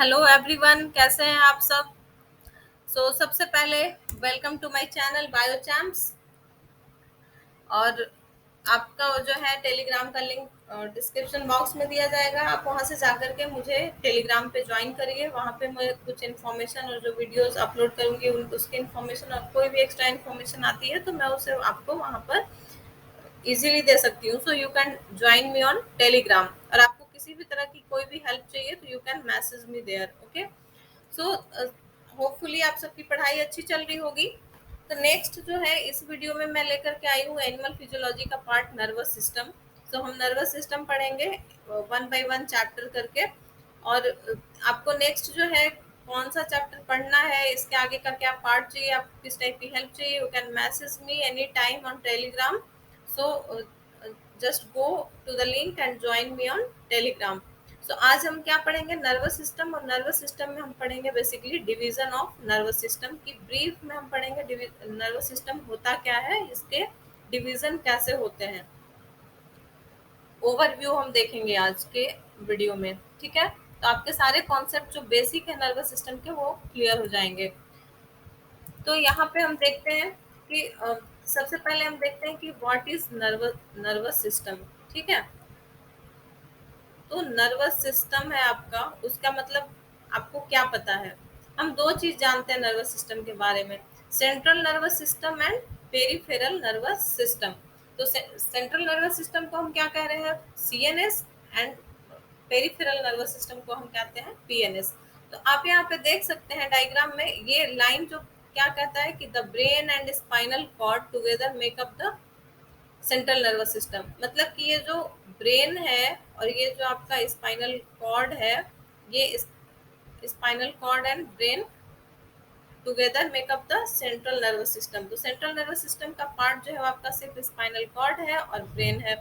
Hello everyone, कैसे हैं आप सब। सबसे पहले वेलकम टू माय चैनल बायोचैम्प्स। और आपका वो जो है टेलीग्राम का लिंक डिस्क्रिप्शन बॉक्स में दिया जाएगा। आप वहां से जाकर के मुझे टेलीग्राम पे ज्वाइन करिए। वहां पे मैं कुछ इन्फॉर्मेशन और जो वीडियोस अपलोड करूंगी उसकी इन्फॉर्मेशन और कोई भी एक्स्ट्रा इन्फॉर्मेशन आती है तो मैं उसे आपको वहां पर इजीली दे सकती हूँ। So you can join me on Telegram. और आपको किसी भी तरह की कोई भी हेल्प चाहिए तो you can message me there. Okay. So hopefully आप सबकी पढ़ाई अच्छी चल रही होगी। तो नेक्स्ट जो है इस वीडियो में मैं लेकर के आई हूँ एनिमल फिजियोलॉजी का पार्ट नर्वस सिस्टम। सो हम नर्वस सिस्टम पढ़ेंगे वन बाय वन चैप्टर करके। और आपको नेक्स्ट जो है कौन सा चैप्टर पढ़ना है, इसके आगे का क्या पार्ट चाहिए, आपको किस टाइप की हेल्प चाहिए, you can message me any time on Telegram. So just go to the link and join me on Telegram. सो आज हम क्या पढ़ेंगे, नर्वस सिस्टम। और नर्वस सिस्टम में हम पढ़ेंगे basically division of nervous system की ब्रीफ में हम पढ़ेंगे। नर्वस सिस्टम होता क्या है, इसके डिवीजन कैसे होते हैं, ओवरव्यू हम देखेंगे आज के वीडियो में। ठीक है, तो आपके सारे कॉन्सेप्ट जो बेसिक है नर्वस सिस्टम के वो क्लियर हो जाएंगे। तो यहाँ पे हम देखते हैं कि सबसे पहले हम देखते हैं कि व्हाट इज नर्वस सिस्टम। ठीक है, तो नर्वस सिस्टम है आपका, उसका मतलब आपको क्या पता है। हम दो चीज जानते हैं नर्वस सिस्टम के बारे में, central nervous system and peripheral nervous system. तो सेंट्रल नर्वस सिस्टम को हम क्या कह रहे हैं, CNS. And peripheral nervous system को हम कहते हैं पीएनएस। तो आप यहाँ पे देख सकते हैं डायग्राम में ये लाइन जो क्या कहता है कि the brain and spinal cord together make up the central nervous system. मतलब कि ये जो ब्रेन है और ये जो आपका स्पाइनल कॉर्ड है, ये spinal cord and brain together make up the central nervous system. तो सेंट्रल नर्वस सिस्टम का पार्ट जो है वो आपका सिर्फ स्पाइनल कॉर्ड है और ब्रेन है।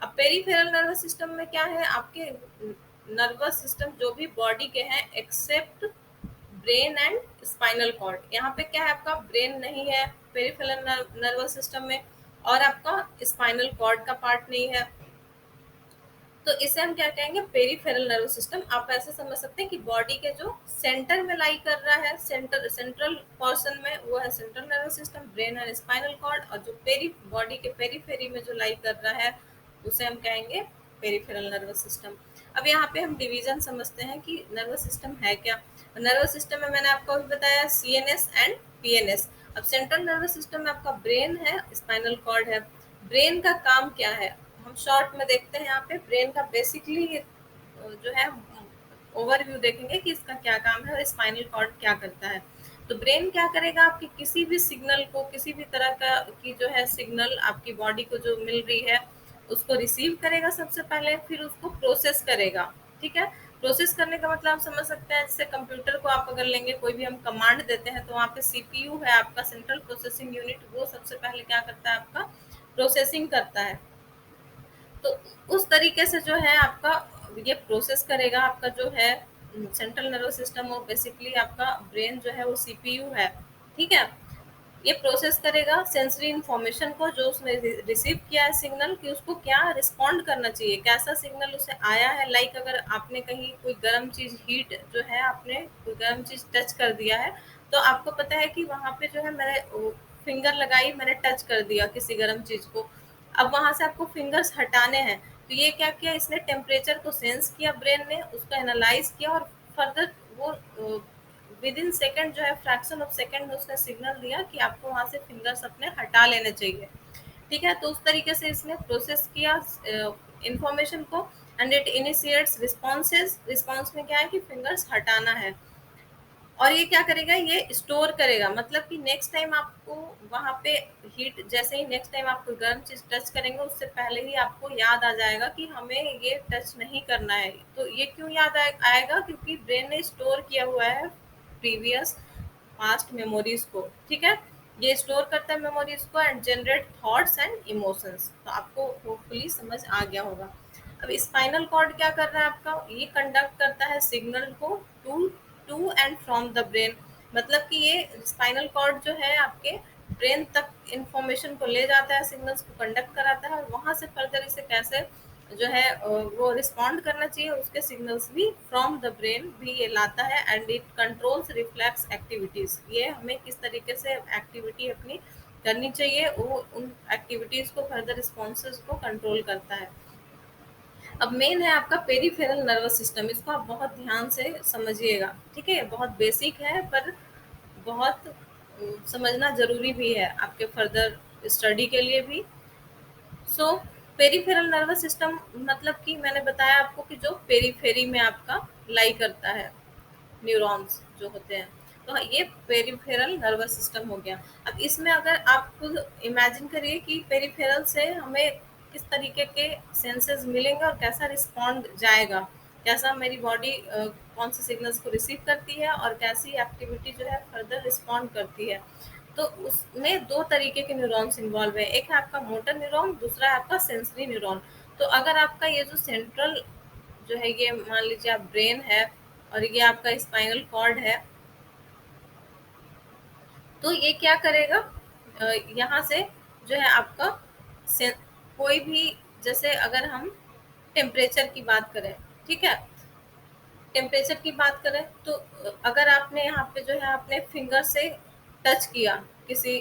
अब पेरिफेरल नर्वस सिस्टम में क्या है, आपके नर्वस सिस्टम जो भी बॉडी के हैं except brain and spinal cord. यहाँ पे क्या है, आपका ब्रेन नहीं है पेरिफेरल नर्वस सिस्टम में, और आपका स्पाइनल कॉर्ड का पार्ट नहीं है। तो इसे हम क्या कहेंगे, पेरिफेरल नर्वस सिस्टम। आप ऐसे समझ सकते हैं कि बॉडी के जो सेंटर में लाई कर रहा है, सेंट्रल पोर्शन में, वो है central nervous system, brain and spinal cord. और जो बॉडी के पेरीफेरी में जो लाई कर रहा है उसे हम कहेंगे पेरिफेरल नर्वस सिस्टम। अब यहाँ पे हम डिवीजन समझते हैं कि नर्वस सिस्टम है क्या। नर्वस सिस्टम में मैंने आपको अभी बताया सीएनएस एंड पीएनएस। अब सेंट्रल नर्वस सिस्टम में आपका ब्रेन है, स्पाइनल कॉर्ड है। ब्रेन का काम क्या है, हम शॉर्ट में देखते हैं। यहाँ पे ब्रेन का बेसिकली जो है ओवरव्यू देखेंगे कि इसका क्या काम है और स्पाइनल कॉर्ड क्या करता है। तो ब्रेन क्या करेगा, आपकी किसी भी सिग्नल को, किसी भी तरह का की जो है सिग्नल आपकी बॉडी को जो मिल रही है उसको रिसीव करेगा सबसे पहले, फिर उसको प्रोसेस करेगा। ठीक है, प्रोसेस करने का मतलब आप समझ सकते हैं, जैसे कंप्यूटर को आप अगर लेंगे, कोई भी हम कमांड देते हैं तो वहाँ पे सीपीयू है आपका, सेंट्रल प्रोसेसिंग यूनिट, वो सबसे पहले क्या करता है, आपका प्रोसेसिंग करता है। तो उस तरीके से जो है आपका ये प्रोसेस करेगा। आपका जो है सेंट्रल नर्वस सिस्टम और बेसिकली आपका ब्रेन जो है वो सीपीयू है। ठीक है, ये प्रोसेस करेगा सेंसरी इंफॉर्मेशन को जो उसने रिसीव किया है सिग्नल, कि उसको क्या रिस्पॉन्ड करना चाहिए, कैसा सिग्नल उसे आया है। लाइक अगर आपने कहीं कोई गर्म चीज, हीट जो है, आपने कोई गर्म चीज टच कर दिया है, तो आपको पता है कि वहां पे जो है मैंने फिंगर लगाई, मैंने टच कर दिया किसी गर्म चीज को। अब वहां से आपको फिंगर्स हटाने हैं, तो ये क्या किया, इसने टेम्परेचर को सेंस किया, ब्रेन ने उसको एनालाइज किया और फर्दर वो विद इन सेकेंड जो है, फ्रैक्शन ऑफ सेकेंड में उसने सिग्नल दिया कि आपको वहां से फिंगर्स अपने हटा लेने चाहिए। ठीक है, तो उस तरीके से इसने प्रोसेस किया इंफॉर्मेशन को। And it initiates responses. Response में क्या है कि फिंगर्स हटाना है। और ये क्या करेगा, ये स्टोर करेगा। मतलब कि नेक्स्ट टाइम आपको वहां पे हीट, जैसे ही नेक्स्ट टाइम आप कोई गर्म चीज टच करेंगे उससे पहले ही आपको याद आ जाएगा कि हमें ये टच नहीं करना है। तो ये क्यों याद आएगा, क्योंकि ब्रेन ने स्टोर किया हुआ है प्रीवियस पास्ट मेमोरीज को। ठीक है, ये स्टोर करता है मेमोरीज को and generate thoughts and emotions. तो आपको होपफुली समझ आ गया होगा। अब स्पाइनल कॉर्ड क्या कर रहा है आपका, ये कंडक्ट करता है सिग्नल को to to and from the brain. मतलब कि ये स्पाइनल कॉर्ड जो है आपके ब्रेन तक इंफॉर्मेशन को ले जाता है, सिग्नल्स को कंडक्ट कराता है और वहां से फर्दर इसे कैसे जो है वो रिस्पॉन्ड करना चाहिए, उसके सिग्नल्स भी फ्रॉम द ब्रेन भी ये लाता है। And it controls reflex activities, ये हमें किस तरीके से एक्टिविटी अपनी करनी चाहिए, वो उन एक्टिविटीज को, फर्दर रिस्पॉन्सेज को कंट्रोल करता है। अब मेन है आपका पेरिफेरल नर्वस सिस्टम, इसको आप बहुत ध्यान से समझिएगा, ठीक है। बहुत बेसिक है पर बहुत समझना जरूरी भी है आपके फर्दर स्टडी के लिए भी। सो पेरिफेरल नर्वस सिस्टम मतलब कि मैंने बताया आपको कि जो पेरीफेरी में आपका लाई करता है, न्यूरॉन्स जो होते हैं, तो ये पेरिफेरल नर्वस सिस्टम हो गया। अब इसमें अगर आप खुद इमेजिन करिए कि पेरिफेरल से हमें किस तरीके के सेंसेस मिलेंगे और कैसा रिस्पॉन्ड जाएगा, कैसा मेरी बॉडी कौन से सिग्नल्स को रिसीव करती है और कैसी एक्टिविटी जो है फर्दर रिस्पॉन्ड करती है। तो उसमें दो तरीके के न्यूरॉन्स इन्वॉल्व है, एक है आपका मोटर न्यूरॉन, दूसरा है आपका सेंसरी न्यूरॉन। तो अगर आपका ये जो सेंट्रल जो है, ये मान लीजिए आप ब्रेन है और ये आपका स्पाइनल कॉर्ड है, तो ये क्या करेगा, यहाँ से जो है आपका से, कोई भी, जैसे अगर हम टेम्परेचर की बात करें, ठीक है, टेम्परेचर की बात करें तो अगर आपने यहाँ पे जो है अपने फिंगर से टच किया किसी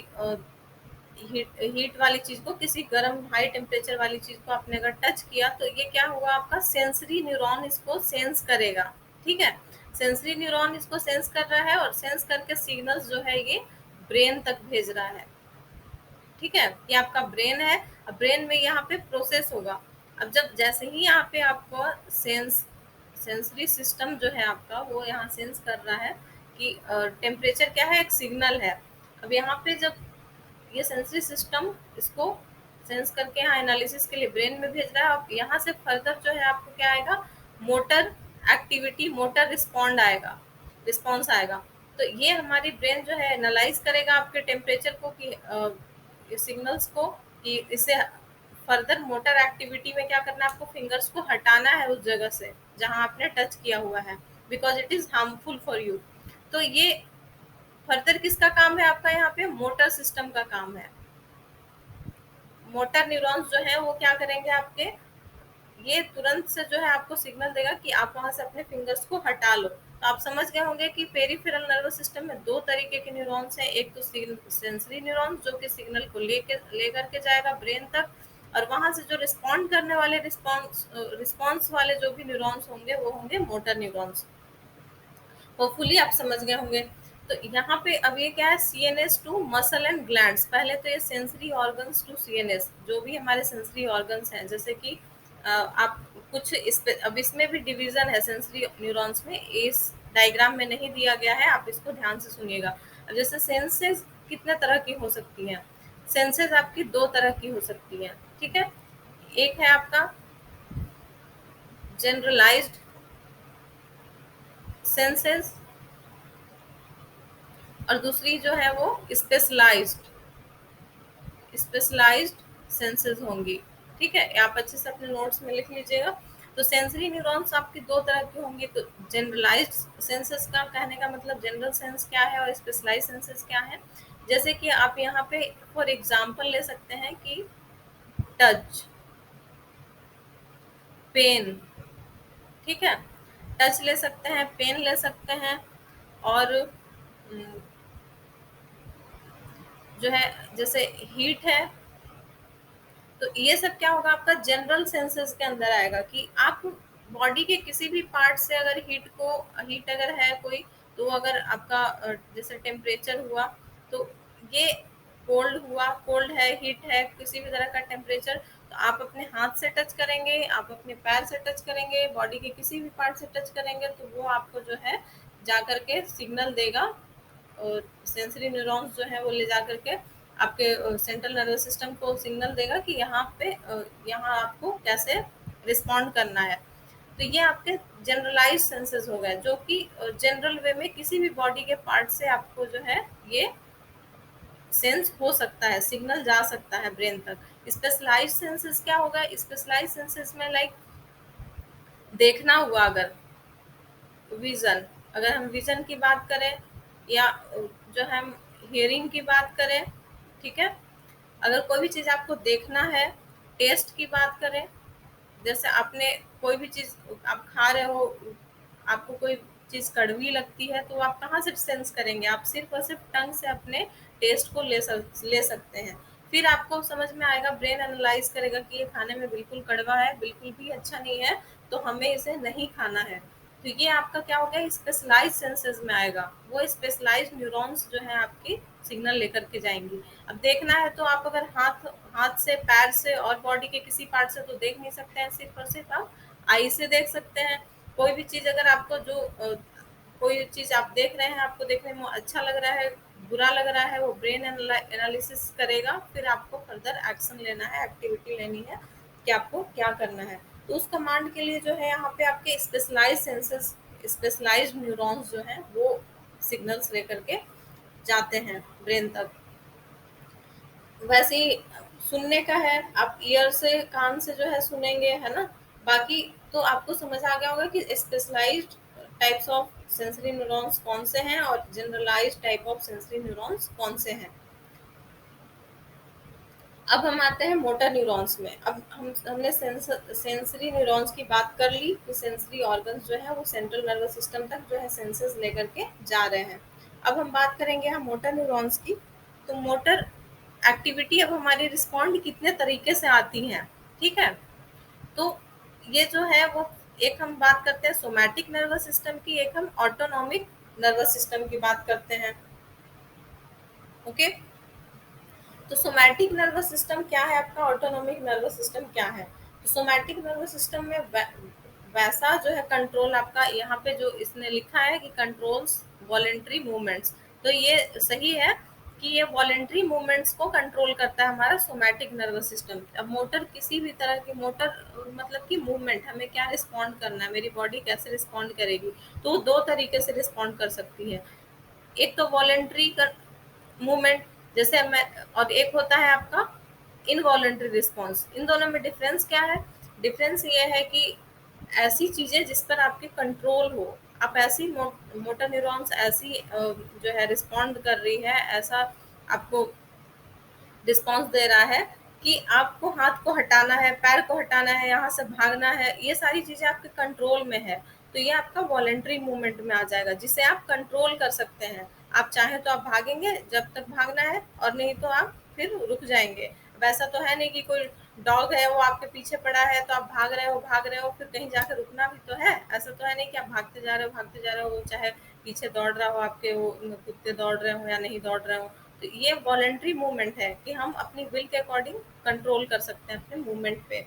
हीट हीट वाली चीज को, किसी गर्म हाई टेम्परेचर वाली चीज को आपने अगर टच किया, तो ये क्या होगा, आपका सेंसरी न्यूरॉन इसको सेंस करेगा, ठीक है। सेंसरी न्यूरॉन इसको सेंस कर रहा है और सेंस करके सिग्नल्स जो है ये ब्रेन तक भेज रहा है, ठीक है। ये आपका ब्रेन है, अब ब्रेन में यहाँ पे प्रोसेस होगा। अब जब जैसे ही यहाँ पे आपको सेंसरी सिस्टम जो है आपका, वो यहाँ सेंस कर रहा है कि टेम्परेचर क्या है, एक सिग्नल है। अब यहाँ पे जब ये सेंसरी सिस्टम इसको सेंस करके यहाँ एनालिसिस के लिए ब्रेन में भेज रहा है, और यहाँ से फर्दर जो है आपको क्या आएगा, मोटर एक्टिविटी, मोटर रिस्पॉन्ड आएगा, रिस्पॉन्स आएगा। तो ये हमारी ब्रेन जो है एनालाइज करेगा आपके टेम्परेचर को कि सिग्नल्स को, कि इसे फर्दर मोटर एक्टिविटी में क्या करना है, आपको फिंगर्स को हटाना है उस जगह से जहां आपने टच किया हुआ है, because it is harmful for you. तो ये फर्दर किसका काम है, आपका यहाँ पे मोटर सिस्टम का काम है। मोटर न्यूरॉन्स जो है वो क्या करेंगे आपके, ये तुरंत से जो है आपको सिग्नल देगा कि आप वहां से अपने फिंगर्स को हटा लो। तो आप समझ गए होंगे कि पेरिफेरल नर्वस सिस्टम में दो तरीके के न्यूरॉन्स हैं, एक तो सेंसरी न्यूरॉन्स जो कि सिग्नल को लेकर के जाएगा ब्रेन तक, और वहां से जो रिस्पॉन्ड करने वाले रिस्पॉन्स वाले जो भी न्यूरॉन्स होंगे वो होंगे मोटर न्यूरॉन्स। होपफुली आप समझ गए होंगे। तो यहाँ पे अब ये क्या है, CNS to muscle and glands. पहले तो ये सेंसरी ऑर्गन्स टू सीएनएस, जो भी हमारे सेंसरी ऑर्गन्स हैं, जैसे कि आप कुछ अब इसमें भी डिवीजन है सेंसरी न्यूरॉन्स में, इस डायग्राम में नहीं दिया गया है, आप इसको ध्यान से सुनिएगा। अब जैसे सेंसेस कितने तरह की हो सकती हैं, सेंसेस आपकी दो तरह की हो सकती हैं, ठीक है। एक है आपका जनरलाइज्ड सेंसेस और दूसरी जो है वो स्पेशलाइज्ड स्पेशलाइज्ड सेंसेस होंगी, ठीक है। आप अच्छे से अपने नोट्स में लिख लीजिएगा। तो सेंसरी न्यूरॉन्स आपकी दो तरह की होंगी। तो जनरलाइज्ड सेंसेस का कहने का मतलब जनरल सेंस क्या है और स्पेशलाइज्ड सेंसेस क्या है। जैसे कि आप यहाँ पे फॉर एग्जांपल ले सकते हैं कि टच, पेन, ठीक है, टच ले सकते हैं, पेन ले सकते हैं, और जो है जैसे हीट है। तो ये सब क्या होगा, आपका जनरल सेंसेस के अंदर आएगा कि आप बॉडी के किसी भी पार्ट से अगर हीट अगर है कोई, तो अगर आपका जैसे टेम्परेचर हुआ, तो ये कोल्ड हुआ, कोल्ड है, हीट है, किसी भी तरह का टेम्परेचर, तो आप अपने हाथ से टच करेंगे, आप अपने पैर से टच करेंगे, बॉडी के किसी भी पार्ट से टच करेंगे, तो वो आपको जो है जा करके सिग्नल देगा, और सेंसरी न्यूरॉन्स जो है वो ले जा करके आपके सेंट्रल नर्वस सिस्टम को सिग्नल देगा कि यहाँ पे यहाँ आपको कैसे रिस्पॉन्ड करना है। तो ये आपके जनरलाइज सेंसेस हो गए, जो कि जनरल वे में किसी भी बॉडी के पार्ट से आपको जो है ये सेंस हो सकता है, सिग्नल जा सकता है ब्रेन तक। स्पेशलाइज सेंसेस क्या होगा, स्पेशलाइज सेंसेस में लाइक देखना हुआ, अगर विजन, अगर हम विजन की बात करें, या जो हम हियरिंग की बात करें, ठीक है, अगर कोई भी चीज आपको देखना है, टेस्ट की बात करें, जैसे आपने कोई भी चीज आप खा रहे हो, आपको कोई चीज कड़वी लगती है, तो आप कहाँ से सेंस करेंगे? आप सिर्फ और सिर्फ टंग से अपने टेस्ट को ले सकते हैं। फिर आपको समझ में आएगा, ब्रेन एनालाइज करेगा कि ये खाने में बिल्कुल कड़वा है, बिल्कुल भी अच्छा नहीं है, तो हमें इसे नहीं खाना है। तो ये आपका क्या हो गया, स्पेशलाइज सेंसेस में आएगा। वो स्पेशलाइज न्यूरॉन्स जो है आपकी सिग्नल लेकर के जाएंगी। अब देखना है तो आप अगर हाथ हाथ से, पैर से और बॉडी के किसी पार्ट से तो देख नहीं सकते हैं, सिर्फ और सिर्फ आप आई से देख सकते हैं। कोई भी चीज अगर आपको कोई चीज आप देख रहे हैं, आपको देखने में अच्छा लग रहा है, बुरा लग रहा है, वो ब्रेन एनालिसिस करेगा, फिर आपको फर्दर एक्शन लेना है, एक्टिविटी लेनी है कि आपको क्या करना है। तो उस कमांड के लिए जो है यहाँ पे आपके स्पेशलाइज सेंसेस, स्पेशलाइज न्यूरॉन्स जो हैं वो सिग्नल्स लेकर के जाते हैं ब्रेन तक। वैसे ही सुनने का है, आप ईयर से, कान से जो है सुनेंगे, है ना। बाकी तो आपको समझ आ गया होगा कि specialized types of sensory neurons कौन से हैं और generalized type of sensory neurons कौन से हैं। अब हम आते हैं मोटर न्यूरॉन्स में। अब हमने सेंसरी न्यूरॉन्स की बात कर ली कि सेंसरी ऑर्गन्स जो है वो सेंट्रल नर्वस सिस्टम तक जो है सेंसेस लेकर के जा रहे हैं। अब हम बात करेंगे हम मोटर न्यूरॉन्स की। तो मोटर एक्टिविटी अब हमारी रिस्पॉन्ड कितने तरीके से आती हैं, ठीक है। तो ये जो है वो, एक हम बात करते हैं सोमैटिक नर्वस सिस्टम की, एक हम ऑटोनॉमिक नर्वस सिस्टम की बात करते हैं। ओके। तो सोमैटिक नर्वस सिस्टम क्या है आपका, ऑटोनॉमिक नर्वस सिस्टम क्या है। तो सोमैटिक नर्वस सिस्टम में वैसा जो है कंट्रोल आपका, यहाँ पे जो इसने लिखा है कि कंट्रोल्स वॉलेंट्री मूवमेंट्स, तो ये सही है कि ये वॉलेंट्री मूवमेंट्स को कंट्रोल करता है हमारा सोमैटिक नर्वस सिस्टम। अब मोटर, किसी भी तरह की मोटर, मतलब कि मूवमेंट, हमें क्या रिस्पॉन्ड करना है, मेरी बॉडी कैसे रिस्पॉन्ड करेगी, तो वो दो तरीके से रिस्पॉन्ड कर सकती है। एक तो वॉलेंट्री मूवमेंट, जैसे मैं, और एक होता है आपका इनवॉलेंट्री रिस्पॉन्स। इन दोनों में डिफरेंस क्या है? डिफरेंस ये है कि ऐसी चीजें जिस पर आपके कंट्रोल हो, आप ऐसी मोटर न्यूरॉन्स ऐसी जो है रिस्पॉन्ड कर रही है, ऐसा आपको रिस्पॉन्स दे रहा है कि आपको हाथ को हटाना है, पैर को हटाना है, यहाँ से भागना है, ये सारी चीजें आपके कंट्रोल में है। तो ये आपका वॉलेंट्री मूवमेंट में आ जाएगा, जिसे आप कंट्रोल कर सकते हैं। आप चाहें तो आप भागेंगे जब तक भागना है, और नहीं तो आप फिर रुक जाएंगे। वैसा तो है नहीं कि कोई डॉग है वो आपके पीछे पड़ा है तो आप भाग रहे हो, फिर कहीं जाकर रुकना भी तो है। ऐसा तो है नहीं कि आप भागते जा रहे हो, वो चाहे पीछे दौड़ रहा हो आपके, वो कुत्ते दौड़ रहे हो या नहीं दौड़ रहे हो। तो ये वॉलेंट्री मूवमेंट है कि हम अपनी विल के अकॉर्डिंग कंट्रोल कर सकते हैं अपने मूवमेंट पे।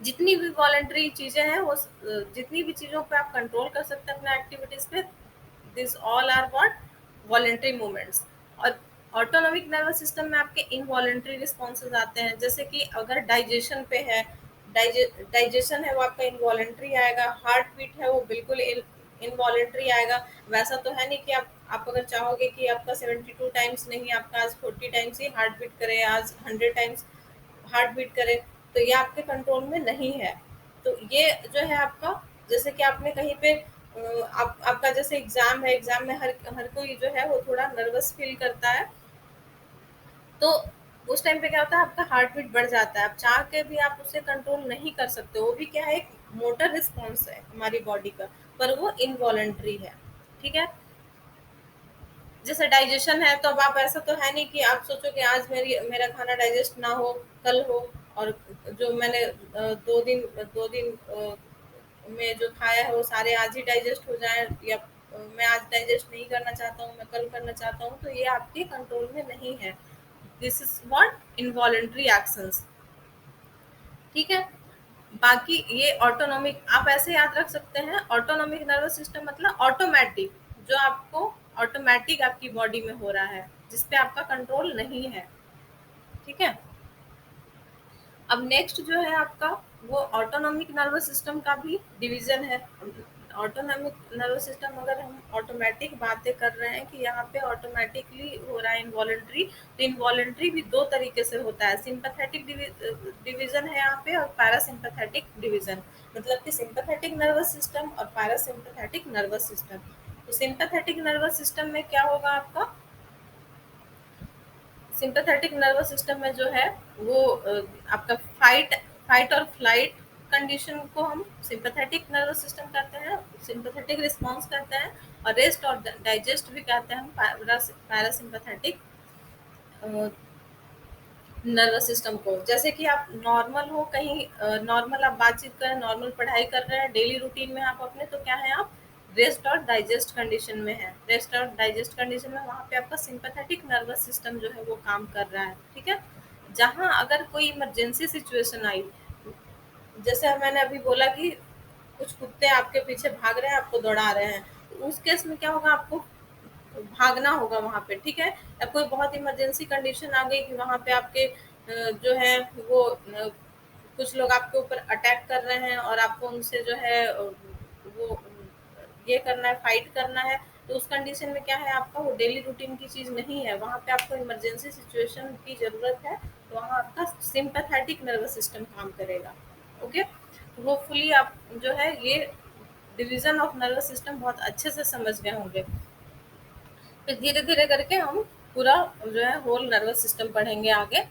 जितनी भी वॉलेंट्री चीजें हैं वो, जितनी भी चीजों पे आप कंट्रोल कर सकते हैं अपने एक्टिविटीज पे, this all are what, voluntary movements. और ऑटोनॉमिक नर्वस सिस्टम में आपके इनवॉलेंट्री रिस्पॉन्सेज आते हैं, जैसे कि अगर डाइजेशन पे है, डाइजेशन है वो आपका इनवॉलेंट्री आएगा। हार्ट बीट है वो बिल्कुल इनवॉलेंट्री आएगा। वैसा तो है नहीं कि आप अगर चाहोगे कि आपका 72 टाइम्स नहीं, आपका आज 40 टाइम्स ही हार्ट बीट करे, आज 100 टाइम्स हार्ट बीट करे, तो ये आपके कंट्रोल में नहीं है। तो ये जो है आपका, जैसे कि आपने कहीं पे आपका जैसे एग्जाम है, एग्जाम में हर हर कोई जो है वो थोड़ा नर्वस फील करता है। तो उस टाइम पे क्या होता है, आपका हार्ट बीट बढ़ जाता है, आप चाह के भी आप उसे कंट्रोल नहीं कर सकते। वो भी क्या है, एक मोटर रिस्पॉन्स है हमारी बॉडी का, पर वो इनवॉलेंट्री है, ठीक है। जैसे डाइजेशन है, तो अब आप, ऐसा तो है नहीं कि आप सोचो कि आज मेरा खाना डाइजेस्ट ना हो, कल हो, और जो मैंने 2 दिन में जो खाया है वो सारे आज ही डाइजेस्ट हो जाए, या मैं आज डाइजेस्ट नहीं करना चाहता हूँ, मैं कल करना चाहता हूँ, तो ये आपके कंट्रोल में नहीं है। This is what, involuntary actions, ठीक है। बाकी ये ऑटोनॉमिक, आप ऐसे याद रख सकते हैं, ऑटोनॉमिक नर्वस सिस्टम मतलब ऑटोमेटिक, जो आपको ऑटोमेटिक आपकी बॉडी में हो रहा है, जिसपे आपका कंट्रोल नहीं है, ठीक है। अब नेक्स्ट जो है आपका, वो ऑटोनॉमिक नर्वस सिस्टम का भी डिवीजन है। ऑटोनॉमिक नर्वस सिस्टम, अगर हम ऑटोमेटिक बातें कर रहे हैं कि यहाँ पे ऑटोमेटिकली हो रहा है इनवॉलेंट्री, तो इनवॉलेंट्री भी दो तरीके से होता है। सिंपैथेटिक डिवीजन है यहाँ पे, और पैरासिम्पैथेटिक डिवीजन, मतलब कि सिंपैथेटिक नर्वस सिस्टम और पैरासिम्पैथेटिक नर्वस सिस्टम। तो सिंपैथेटिक नर्वस सिस्टम में क्या होगा आपका, सिंपैथेटिक नर्वस सिस्टम में जो है वो आपका फाइट फाइट और फ्लाइट कंडीशन को हम सिंपैथेटिक नर्वस सिस्टम कहते हैं, सिंपैथेटिक रिस्पॉन्स कहते हैं। और रेस्ट और डाइजेस्ट भी कहते हैं हम पैरासिम्पैथेटिक नर्वस सिस्टम को। जैसे कि आप नॉर्मल हो, कहीं नॉर्मल आप बातचीत करें, नॉर्मल पढ़ाई कर रहे हैं डेली रूटीन में आप अपने, तो क्या है, आप रेस्ट और डाइजेस्ट कंडीशन में है। रेस्ट और डाइजेस्ट कंडीशन में वहाँ पे आपका सिंपैथेटिक नर्वस सिस्टम जो है वो काम कर रहा है, ठीक है। जहाँ अगर कोई इमरजेंसी सिचुएशन आई, जैसे मैंने अभी बोला कि कुछ कुत्ते आपके पीछे भाग रहे हैं, आपको दौड़ा रहे हैं, तो उस केस में क्या होगा, आपको भागना होगा वहाँ पे, ठीक है। या कोई बहुत इमरजेंसी कंडीशन आ गई कि वहाँ पे आपके जो है वो कुछ लोग आपके ऊपर अटैक कर रहे हैं और आपको उनसे जो है वो ये करना है, फाइट करना है। तो उस कंडीशन में क्या है, आपका वो डेली रूटीन की चीज़ नहीं है, वहाँ पे आपको इमरजेंसी सिचुएशन की ज़रूरत है, तो वहाँ आपका सिंपैथेटिक नर्वस सिस्टम काम करेगा। ओके, तो होपफुली आप जो है ये डिवीजन ऑफ नर्वस सिस्टम बहुत अच्छे से समझ गए होंगे। फिर धीरे धीरे करके हम पूरा जो है होल नर्वस सिस्टम पढ़ेंगे आगे।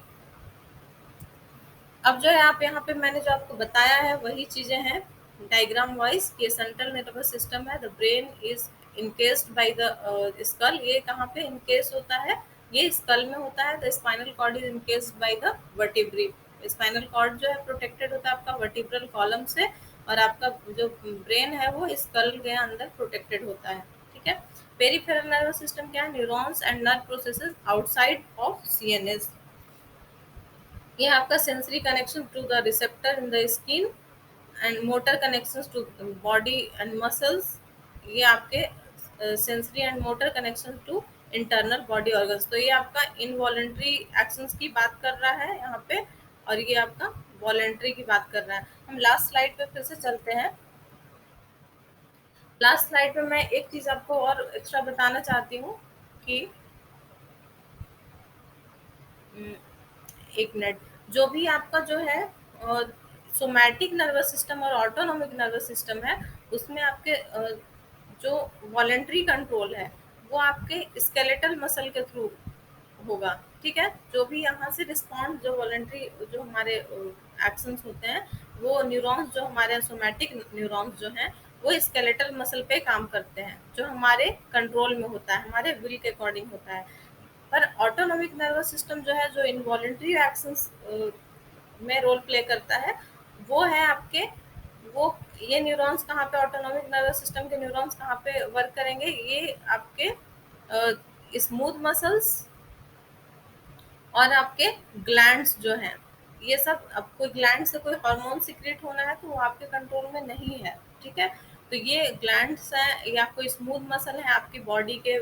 अब जो है आप यहाँ पे मैंने जो आपको बताया है वही चीजें हैं डायग्राम वाइज। ये सेंट्रल नर्वस सिस्टम है, the brain is encased by the skull. ये कहाँ पे इनकेस होता है, ये स्कल में होता है। The spinal cord is encased by the vertebrae. Spinal cord जो है प्रोटेक्टेड होता है आपका वर्टिब्रल कॉलम से, और आपका जो ब्रेन है वो स्कल के अंदर प्रोटेक्टेड होता है, ठीक है। पेरिफेरल नर्वस सिस्टम क्या है, neurons and nerve processes outside of CNS. ये आपका sensory connection to the receptor in the skin and motor connections to body and muscles. ये आपके sensory and motor connection to internal body organs. तो ये आपका involuntary actions की बात कर रहा है यहाँ पे, और ये आपका वॉलेंट्री की बात कर रहा है। हम लास्ट स्लाइड पे फिर से चलते हैं। लास्ट स्लाइड पे मैं एक चीज आपको और एक्स्ट्रा बताना चाहती हूँ कि उम, एक मिनट, जो भी आपका जो है सोमैटिक नर्वस सिस्टम और ऑटोनॉमिक नर्वस सिस्टम है, उसमें आपके जो वॉलेंट्री कंट्रोल है वो आपके स्केलेटल मसल के थ्रू होगा, ठीक है। जो भी यहाँ से रिस्पॉन्ड, जो वॉलेंट्री जो हमारे एक्शंस होते हैं, वो न्यूरॉन्स जो हमारे सोमैटिक न्यूरॉन्स जो हैं वो स्केलेटल मसल पे काम करते हैं, जो हमारे कंट्रोल में होता है, हमारे विल के अकॉर्डिंग होता है। पर ऑटोनॉमिक नर्वस सिस्टम जो है, जो इनवॉलेंट्री एक्शंस में रोल प्ले करता है, वो है आपके वो ये न्यूरॉन्स कहाँ पे, ऑटोनॉमिक नर्वस सिस्टम के न्यूरॉन्स कहाँ पे वर्क करेंगे, ये आपके स्मूथ मसल्स और आपके ग्लैंड्स जो हैं, ये सब। अब कोई ग्लैंड से कोई हार्मोन सिक्रेट होना है तो वो आपके कंट्रोल में नहीं है, ठीक है। तो ये ग्लैंड्स हैं या कोई स्मूथ मसल है आपकी बॉडी के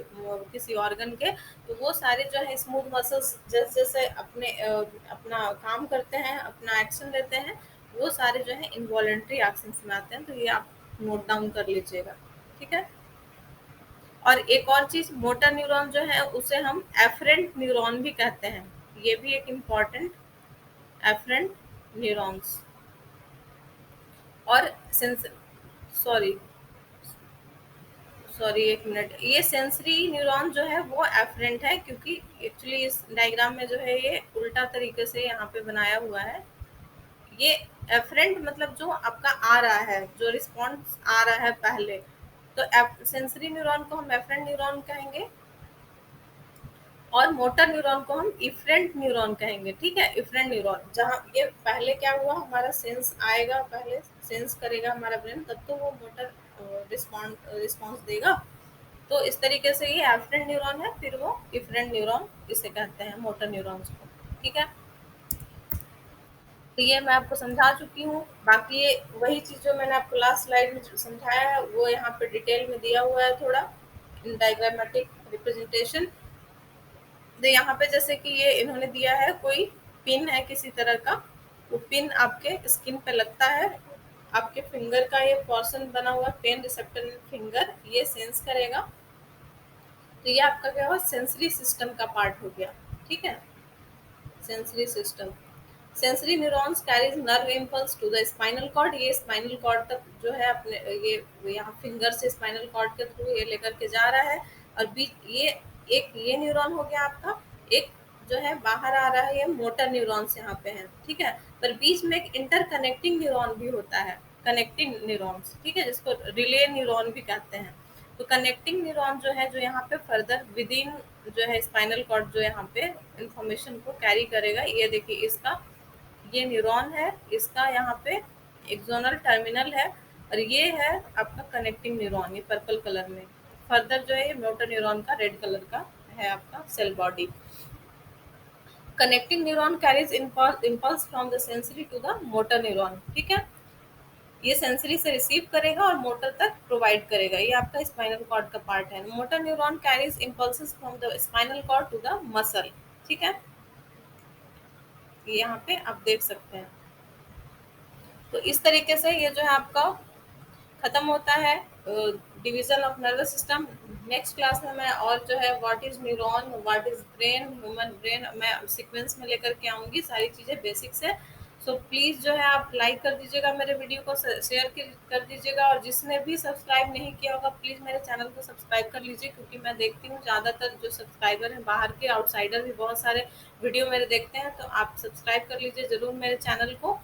किसी ऑर्गन के, तो वो सारे जो है स्मूथ मसल्स जैसे जैसे अपना काम करते हैं, अपना एक्शन लेते हैं, वो सारे जो है इनवॉलेंट्री एक्शंस में आते हैं। तो ये आप नोट डाउन कर लीजिएगा, ठीक है। और एक और चीज, मोटर न्यूरॉन जो है उसे हम एफरेंट न्यूरॉन भी कहते हैं। ये भी एक इम्पॉर्टेंट, एफरेंट न्यूरॉन्स। और सेंस सॉरी सॉरी एक मिनट, ये सेंसरी न्यूरॉन जो है वो एफरेंट है, क्योंकि एक्चुअली इस डायग्राम में जो है ये उल्टा तरीके से यहाँ पे बनाया हुआ है। ये एफरेंट मतलब जो आपका आ रहा है, जो रिस्पॉन्स आ रहा है पहले, तो सेंसरी न्यूरॉन को हम एफरेंट न्यूरॉन कहेंगे, और मोटर न्यूरॉन को हम इफरेंट न्यूरॉन कहेंगे, ठीक है। इफरेंट न्यूरॉन, जहाँ ये पहले क्या हुआ, हमारा सेंस आएगा, पहले सेंस करेगा हमारा ब्रेन, तब तो वो मोटर रिस्पॉन्स देगा। तो इस तरीके से ये एफरेंट न्यूरॉन है, फिर वो इफरेंट न्यूरॉन इसे कहते हैं, मोटर न्यूरॉन्स को, ठीक है। तो ये मैं आपको समझा चुकी हूँ। बाकी ये वही चीज़ जो मैंने आपको लास्ट स्लाइड में समझाया है वो यहाँ पे डिटेल में दिया हुआ है थोड़ा, इन डायग्रामेटिक रिप्रेजेंटेशन। तो यहाँ पे जैसे कि ये इन्होंने दिया है, कोई पिन है किसी तरह का, वो पिन आपके स्किन पे लगता है, आपके फिंगर का ये पोर्शन बना हुआ पेन रिसेप्टर इन फिंगर, ये सेंस करेगा। तो ये आपका क्या हुआ, सेंसरी सिस्टम का पार्ट हो गया, ठीक है। Sensory system, sensory neurons carries nerve impulse to the spinal cord. ये स्पाइनल कॉर्ड तक जो है अपने ये यहाँ फिंगर से स्पाइनल कॉर्ड के थ्रू ये लेकर के जा रहा है। और बीच ये एक ये न्यूरॉन हो गया आपका, एक जो है बाहर आ रहा है, ये मोटर न्यूरॉन्स यहाँ पे हैं, ठीक है। पर बीच में एक इंटरकनेक्टिंग न्यूरॉन भी होता है, कनेक्टिंग न्यूरॉन्स, ठीक है, जिसको रिले न्यूरॉन भी कहते हैं। तो कनेक्टिंग न्यूरॉन जो है, जो यहाँ पे फर्दर विद इन जो है स्पाइनल कॉर्ड जो यहाँ पे इंफॉर्मेशन को कैरी करेगा। ये देखिए, इसका ये न्यूरॉन है, इसका यहाँ पे एक्सोनल टर्मिनल है, और ये है आपका कनेक्टिंग न्यूरॉन, ये पर्पल कलर में। फर्दर जो है ये मोटर न्यूरॉन का रेड कलर का है आपका cell body. Connecting neuron carries impulse from the sensory to the motor neuron, ठीक है। ये सेंसरी से रिसीव करेगा और मोटर तक प्रोवाइड करेगा। ये आपका स्पाइनल कॉर्ड का पार्ट है। Motor neuron carries impulses from the spinal cord to the muscle, ठीक है। ये यहाँ पे आप देख सकते हैं। तो इस तरीके से ये जो है आपका खत्म होता है division of nervous system. Next class में मैं और जो है what is neuron, what is brain, human brain, मैं सीक्वेंस में लेकर के आऊंगी सारी चीज़ें बेसिक से। सो प्लीज़ जो है आप लाइक कर दीजिएगा, मेरे वीडियो को शेयर कर दीजिएगा, और जिसने भी सब्सक्राइब नहीं किया होगा प्लीज़ मेरे चैनल को सब्सक्राइब कर लीजिए, क्योंकि मैं देखती हूँ ज़्यादातर जो सब्सक्राइबर हैं बाहर के आउटसाइडर भी बहुत सारे वीडियो मेरे देखते हैं। तो आप सब्सक्राइब कर लीजिए ज़रूर मेरे चैनल को।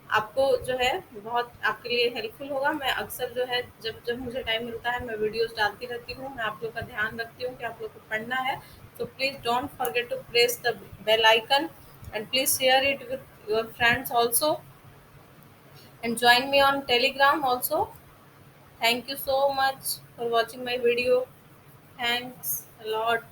आपको जो है बहुत आपके लिए हेल्पफुल होगा। मैं अक्सर जो है जब जब मुझे टाइम मिलता है मैं वीडियोस डालती रहती हूँ। मैं आप लोग का ध्यान रखती हूँ कि आप लोग को पढ़ना है। तो please don't forget to press the bell icon, and please share it with your friends also, and join me on Telegram also. Thank you so much for watching my video. Thanks a lot.